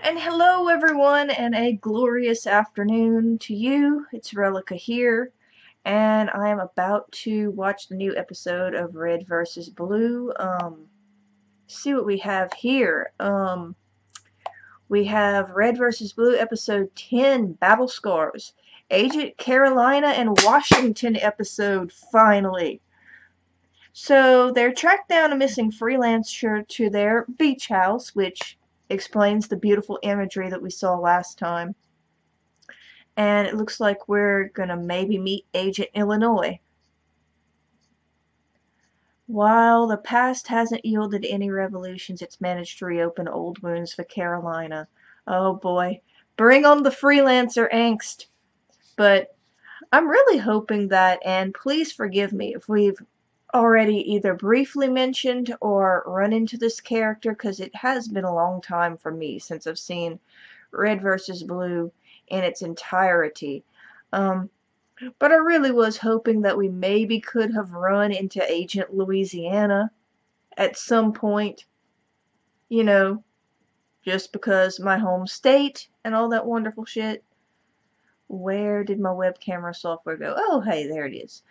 And hello everyone, and a glorious afternoon to you. It's Relica here, and I am about to watch the new episode of Red vs. Blue. See what we have here. We have Red vs. Blue episode 10, Battle Scars. Agent Carolina and Washington episode, finally. So, they're tracked down a missing freelancer to their beach house, which explains the beautiful imagery that we saw last time. And it looks like we're gonna maybe meet Agent Illinois. While the past hasn't yielded any revolutions, it's managed to reopen old wounds for Carolina. Oh boy, bring on the freelancer angst. But I'm really hoping that, and please forgive me if we've already either briefly mentioned or run into this character, because it has been a long time for me since I've seen Red vs. Blue in its entirety. But I really was hoping that we maybe could have run into Agent Louisiana at some point. You know, just because my home state and all that wonderful shit. Where did my web camera software go? Oh, hey, there it is.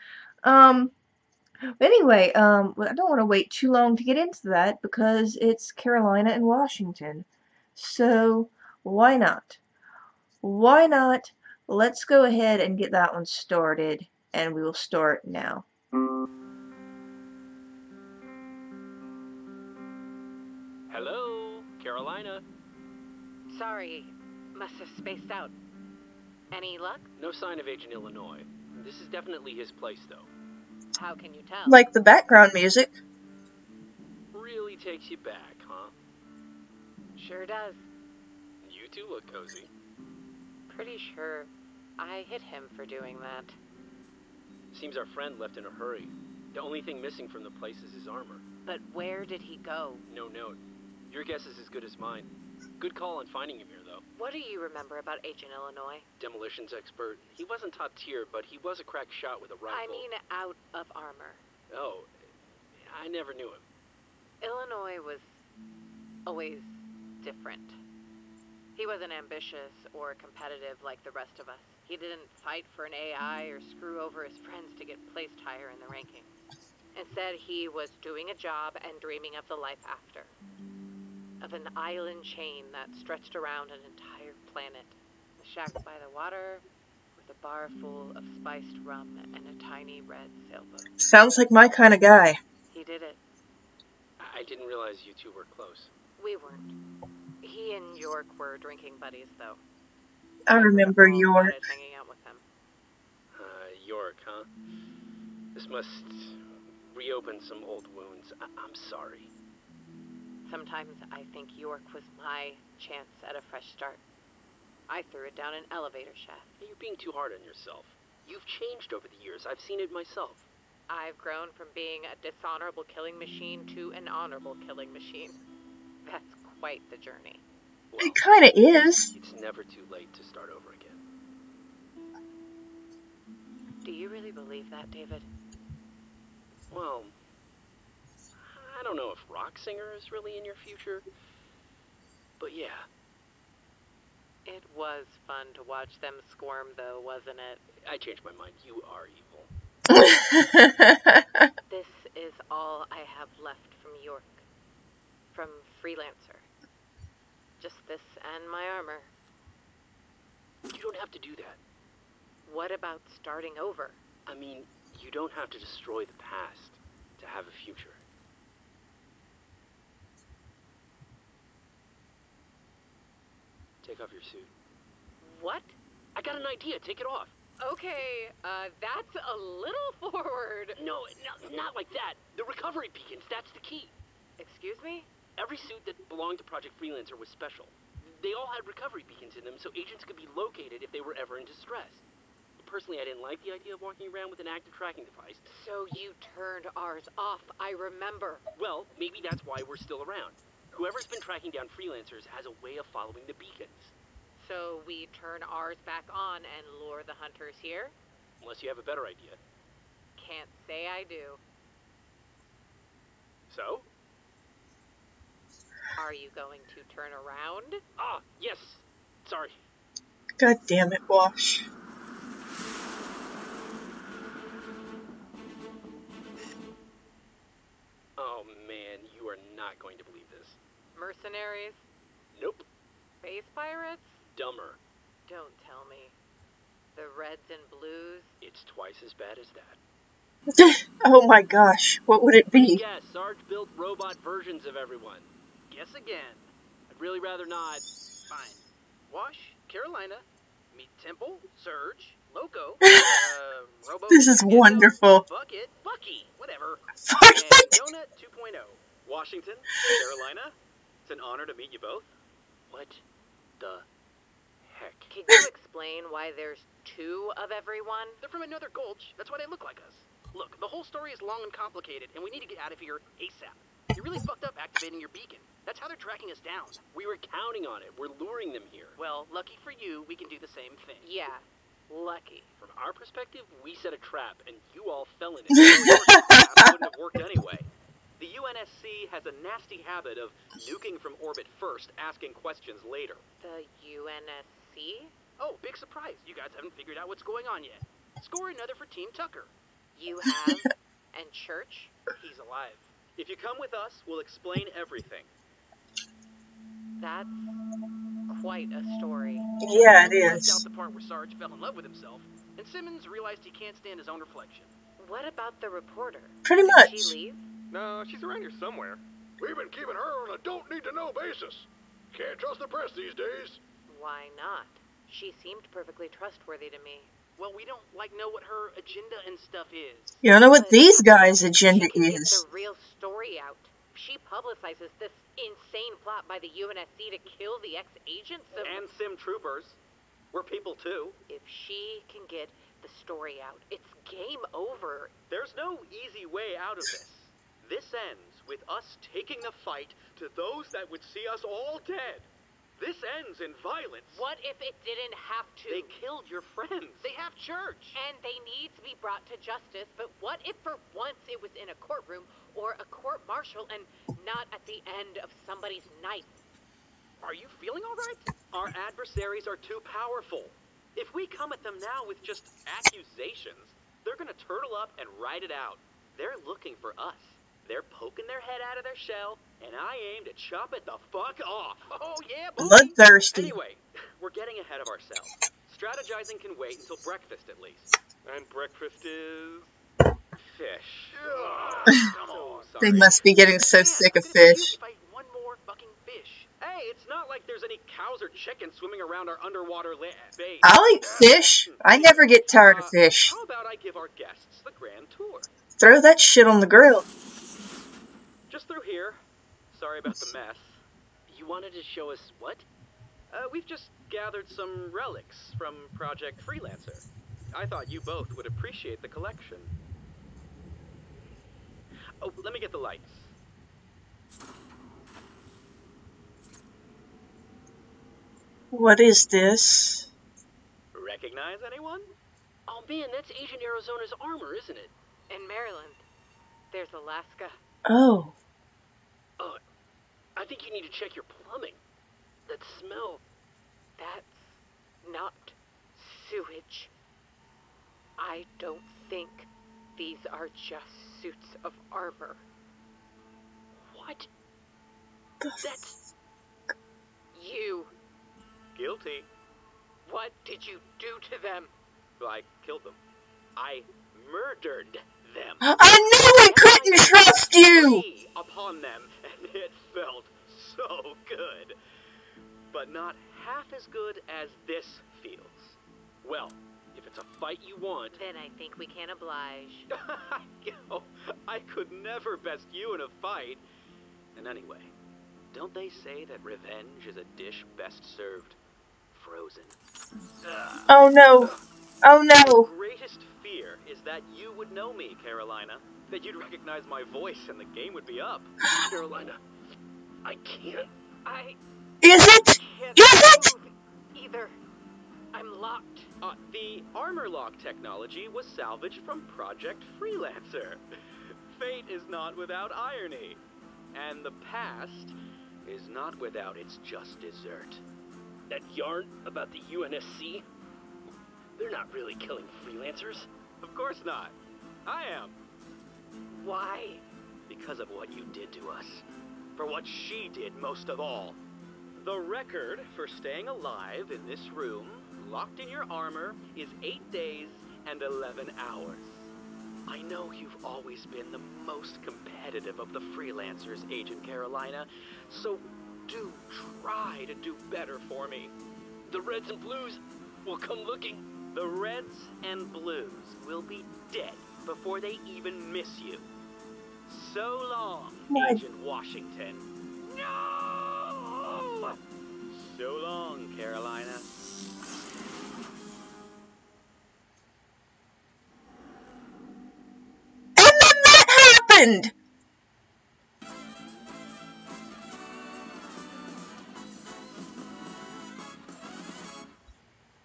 Anyway, I don't want to wait too long to get into that because it's Carolina and Washington. So, why not? Why not? Let's go ahead and get that one started, and we will start now. Hello, Carolina. Sorry, must have spaced out. Any luck? No sign of Agent Illinois. This is definitely his place, though. How can you tell? Like the background music. Really takes you back, huh? Sure does. You two look cozy. Pretty sure I hit him for doing that. Seems our friend left in a hurry. The only thing missing from the place is his armor. But where did he go? No note. Your guess is as good as mine. Good call on finding him here, though. What do you remember about Agent Illinois? Demolitions expert. He wasn't top tier, but he was a crack shot with a rifle. I mean out of armor. Oh, I never knew him. Illinois was always different. He wasn't ambitious or competitive like the rest of us. He didn't fight for an AI or screw over his friends to get placed higher in the rankings. Instead, he was doing a job and dreaming of the life after. Of an island chain that stretched around an entire planet. A shack by the water with a bar full of spiced rum and a tiny red sailboat. Sounds like my kind of guy. He did it. I didn't realize you two were close. We weren't. He and York were drinking buddies, though. I remember York. Hanging out with him. York, huh? This must reopen some old wounds. I'm sorry. Sometimes I think York was my chance at a fresh start. I threw it down an elevator shaft. You're being too hard on yourself. You've changed over the years. I've seen it myself. I've grown from being a dishonorable killing machine to an honorable killing machine. That's quite the journey. Well, It kinda is. It's never too late to start over again. Do you really believe that, David? Well, I don't know if rock singer is really in your future, but yeah. It was fun to watch them squirm, though, wasn't it? I changed my mind. You are evil. This is all I have left from York. From Freelancer. Just this and my armor. You don't have to do that. What about starting over? I mean, you don't have to destroy the past to have a future. Take off your suit. What? I got an idea. Take it off. Okay, that's a little forward. No, not like that. The recovery beacons, that's the key. Excuse me? Every suit that belonged to Project Freelancer was special. They all had recovery beacons in them so agents could be located if they were ever in distress. Personally, I didn't like the idea of walking around with an active tracking device. So you turned ours off, I remember. Well, maybe that's why we're still around. Whoever's been tracking down Freelancers has a way of following the beacons. So we turn ours back on and lure the hunters here? Unless you have a better idea. can't say I do. So? Are you going to turn around? Ah, yes. Sorry. God damn it, Wash. Oh man, you are not going to believe this. Mercenaries? Nope. Space pirates? Dumber. Don't tell me. The reds and blues? It's twice as bad as that. Oh my gosh, what would it be? Guess. Sarge built robot versions of everyone. Guess again. I'd really rather not. Fine. Wash, Carolina, Meet Temple, Surge, Loco, Robo, This is Endo, wonderful. Bucket, Bucky, whatever. Fuck And it! Donut 2.0. Washington, Carolina, it's an honor to meet you both. What the heck? Can you explain why there's two of everyone? They're from another gulch. That's why they look like us. Look, the whole story is long and complicated, and we need to get out of here ASAP. You really fucked up activating your beacon. That's how they're tracking us down. We were counting on it. We're luring them here. Well, lucky for you, we can do the same thing. Yeah, lucky. From our perspective, we set a trap, and you all fell in it. So your trap wouldn't have worked anyway. The UNSC has a nasty habit of nuking from orbit first, asking questions later. The UNSC? Oh, big surprise. You guys haven't figured out what's going on yet. Score another for Team Tucker. You have? And Church? He's alive. If you come with us, we'll explain everything. That's quite a story. Yeah, it Left is. out the part where Sarge fell in love with himself, and Simmons realized he can't stand his own reflection. What about the reporter? Pretty Did much. she leave? No, she's around here somewhere. We've been keeping her on a don't-need-to-know basis. Can't trust the press these days. Why not? She seemed perfectly trustworthy to me. Well, we don't, know what her agenda and stuff is. You don't know what But these guys' agenda she can is. get the real story out. She publicizes this insane plot by the UNSC to kill the ex-agents of... And Sim Troopers. We're people, too. If she can get the story out, it's game over. There's no easy way out of this. This ends with us taking the fight to those that would see us all dead. This ends in violence. What if it didn't have to? They killed your friends. They have church. And they need to be brought to justice, but what if for once it was in a courtroom or a court-martial and not at the end of somebody's knife? Are you feeling all right? Our adversaries are too powerful. If we come at them now with just accusations, they're gonna turtle up and ride it out. They're looking for us. They're poking their head out of their shell, and I aim to chop it the fuck off. Oh, yeah, boy. Bloodthirsty. Anyway, we're getting ahead of ourselves. Strategizing can wait until breakfast, at least. And breakfast is... Fish. Come on. They must be getting so sick of fish. If I eat one more fucking fish. Hey, it's not like there's any cows or chickens swimming around our underwater base. I'll eat fish. I never get tired of fish. How about I give our guests the grand tour? Throw that shit on the grill. Just through here. Sorry about the mess. You wanted to show us what? We've just gathered some relics from Project Freelancer. I thought you both would appreciate the collection. Oh, let me get the lights. What is this? Recognize anyone? Oh man, that's Agent Arizona's armor, isn't it? In Maryland, there's Alaska. Oh. I think you need to check your plumbing. That smell. That's not sewage. I don't think these are just suits of armor. What? That's... You. Guilty. What did you do to them? I killed them. I murdered them. I knew I couldn't trust you! Free upon them, and it felt so good. But not half as good as this feels. Well, if it's a fight you want... Then I think we can oblige. I could never best you in a fight. And anyway, don't they say that revenge is a dish best served frozen? Oh no. Oh My no. greatest fear is that you would know me, Carolina. That you'd recognize my voice and the game would be up. Carolina, I can't. I Is it? can't Is it? move either. I'm locked. The armor lock technology was salvaged from Project Freelancer. Fate is not without irony. And the past is not without its just dessert. That yarn about the UNSC? They're not really killing freelancers. Of course not. I am. Why? Because of what you did to us. For what she did most of all. The record for staying alive in this room, locked in your armor, is 8 days and 11 hours. I know you've always been the most competitive of the freelancers, Agent Carolina, so do try to do better for me. The Reds and Blues will come looking. The Reds and Blues will be dead before they even miss you. So long, Agent Washington. No! So long, Carolina. And then that happened!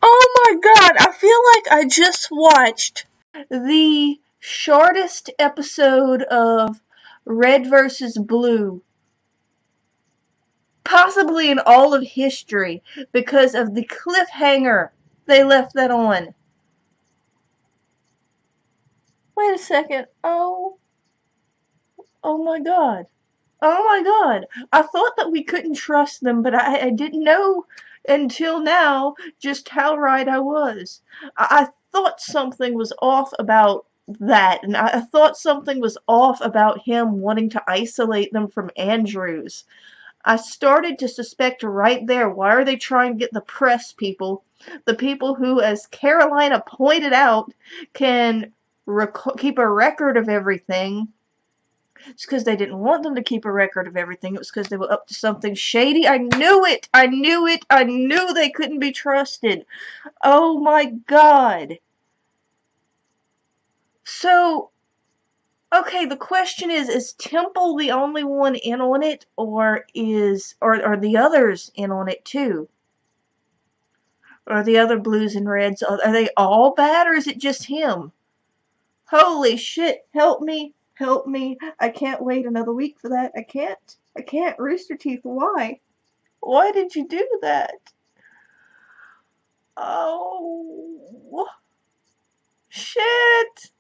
Oh my god, I feel like I just watched the shortest episode of Red versus Blue, possibly in all of history, because of the cliffhanger they left that on. Wait a second. Oh my god. Oh my god. I thought that we couldn't trust them, but I didn't know until now just how right I was. I thought something was off about that, and I thought something was off about him wanting to isolate them from Andrews. I started to suspect right there, why are they trying to get the press people, the people who, as Carolina pointed out, can keep a record of everything. It's because they didn't want them to keep a record of everything. It was because they were up to something shady. I knew it! I knew it! I knew they couldn't be trusted. Oh my god. So, okay, the question is Temple the only one in on it, or are the others in on it too? Are the other Blues and Reds, are they all bad, or is it just him? Holy shit, help me, help me. I can't wait another week for that. I can't. Rooster Teeth, why? Why did you do that? Oh, shit.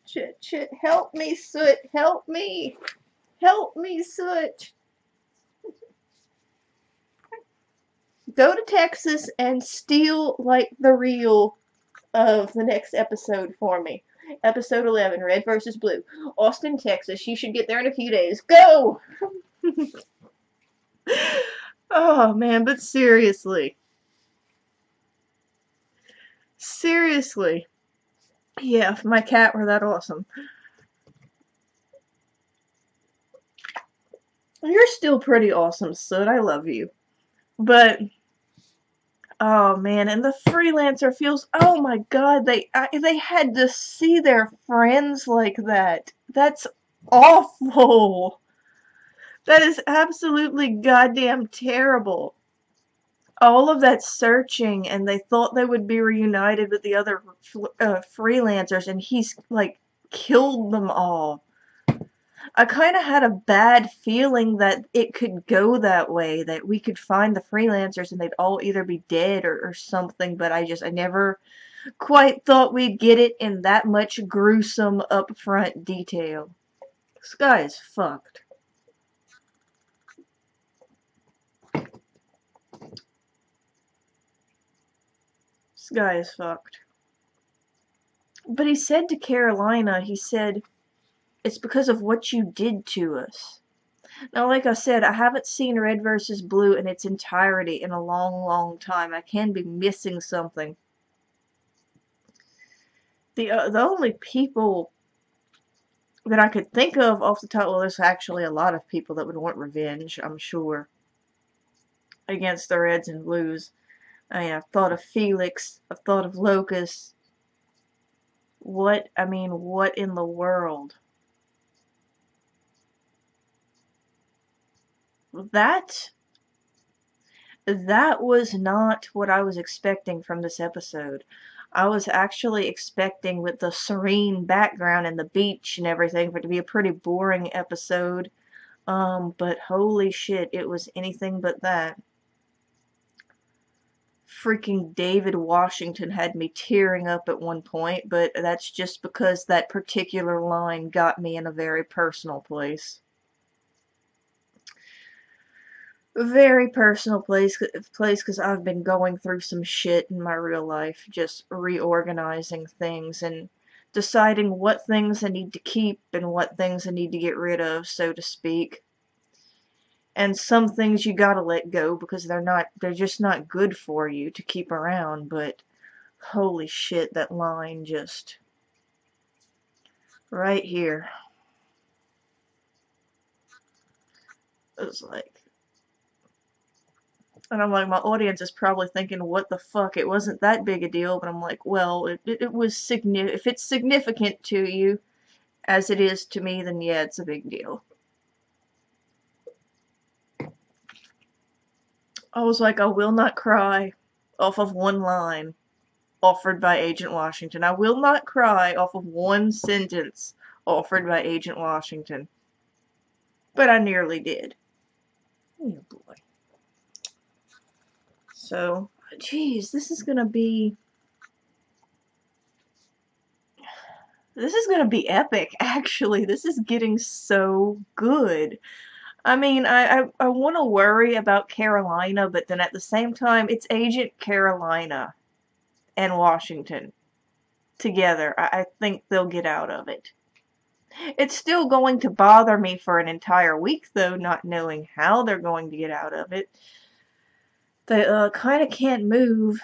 Shit. Help me, Soot. Help me. Help me, Soot. Go to Texas and steal, like, the reel of the next episode for me. Episode 11, Red versus Blue. Austin, Texas. You should get there in a few days. Go! Oh, man, but seriously. Seriously. Yeah, if my cat were that awesome. You're still pretty awesome, Soot. I love you. But, oh man, and the freelancer feels, oh my god, they had to see their friends like that. That's awful. That is absolutely goddamn terrible. All of that searching, and they thought they would be reunited with the other freelancers, and he's, like, killed them all. I kind of had a bad feeling that it could go that way, that we could find the freelancers and they'd all either be dead or something, but I never quite thought we'd get it in that much gruesome upfront detail. This guy is fucked. This guy is fucked. But he said to Carolina, he said, it's because of what you did to us. Now, like I said, I haven't seen Red vs. Blue in its entirety in a long, long time. I can be missing something. The only people that I could think of off the top, well, there's actually a lot of people that would want revenge, I'm sure, against the Reds and Blues. I've thought of Felix. I've thought of Locust. What in the world? That That was not what I was expecting from this episode. I was actually expecting, with the serene background and the beach and everything, for it to be a pretty boring episode. But holy shit, it was anything but that. Freaking David Washington had me tearing up at one point, but that's just because that particular line got me in a very personal place. Very personal place because I've been going through some shit in my real life, just reorganizing things and deciding what things I need to keep and what things I need to get rid of, so to speak. And some things you gotta let go because they're just not good for you to keep around, but holy shit, that line just right here. It was like, and I'm like, my audience is probably thinking, what the fuck, it wasn't that big a deal, but I'm like, well, it was significant. If it's significant to you, as it is to me, then yeah, it's a big deal. I was like, I will not cry off of one line offered by Agent Washington. I will not cry off of one sentence offered by Agent Washington. But I nearly did. Oh boy. So, geez, this is gonna be epic, actually. This is getting so good. I mean, I want to worry about Carolina, but then at the same time, it's Agent Carolina and Washington together. I think they'll get out of it. It's still going to bother me for an entire week, though, not knowing how they're going to get out of it. They kind of can't move.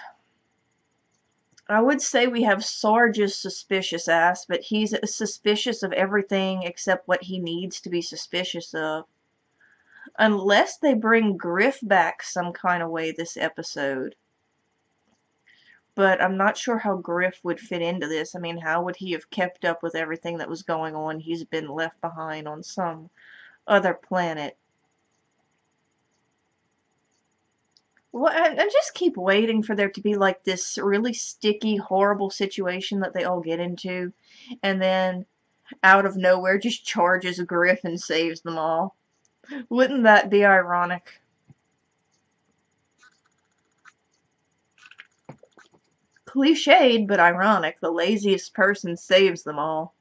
I would say we have Sarge's suspicious ass, but he's suspicious of everything except what he needs to be suspicious of. Unless they bring Griff back some kind of way this episode. But I'm not sure how Griff would fit into this. I mean, how would he have kept up with everything that was going on? He's been left behind on some other planet. Well, I just keep waiting for there to be like this really sticky, horrible situation that they all get into, and then out of nowhere just charges Griff and saves them all. Wouldn't that be ironic? Cliched, but ironic. The laziest person saves them all.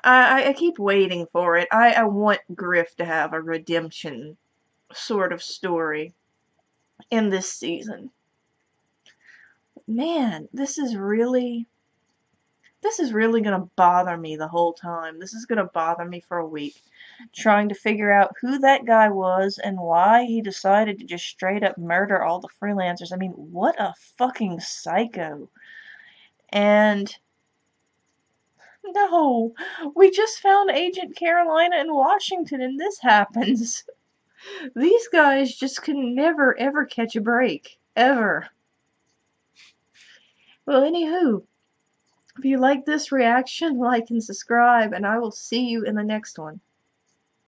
I keep waiting for it. I want Griff to have a redemption sort of story in this season. Man, this is really gonna bother me the whole time. This is gonna bother me for a week. Trying to figure out who that guy was and why he decided to just straight up murder all the freelancers. I mean, what a fucking psycho. And no, we just found Agent Carolina in Washington and this happens. These guys just can never ever catch a break. Ever. Well, anywho, if you like this reaction, like and subscribe, and I will see you in the next one.